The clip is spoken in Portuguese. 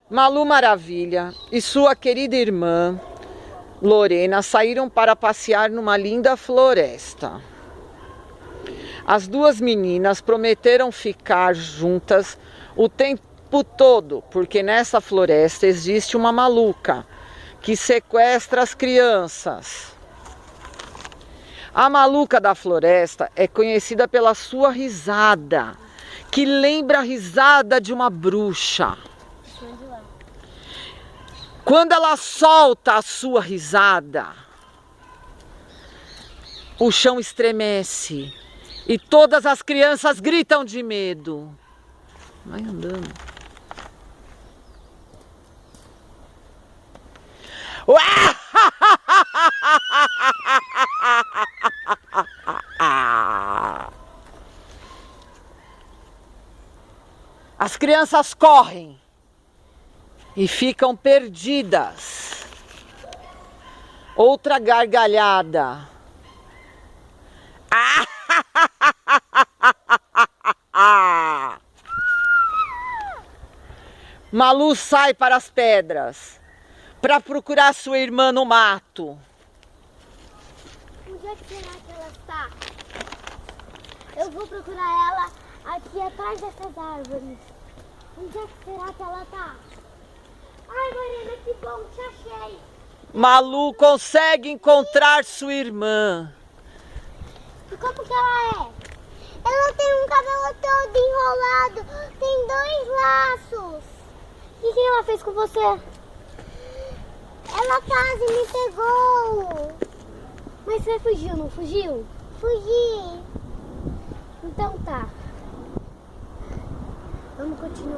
Malu Maravilha e sua querida irmã Lorena saíram para passear numa linda floresta. As duas meninas prometeram ficar juntas o tempo todo, porque nessa floresta existe uma maluca que sequestra as crianças. A maluca da floresta é conhecida pela sua risada, que lembra a risada de uma bruxa. Quando ela solta a sua risada, o chão estremece e todas as crianças gritam de medo. Vai andando. As crianças correm e ficam perdidas. Outra gargalhada. Malu sai para as pedras para procurar sua irmã no mato. Onde é que será que ela está? Eu vou procurar ela aqui atrás dessas árvores. Onde é que será que ela está? Ai, Lorena, que bom, te achei. Malu consegue encontrar sua irmã. E como que ela é? Ela tem um cabelo todo enrolado, tem 2 laços. E o que ela fez com você? Ela quase me pegou. Mas você fugiu, não fugiu? Fugi. Então tá. Vamos continuar.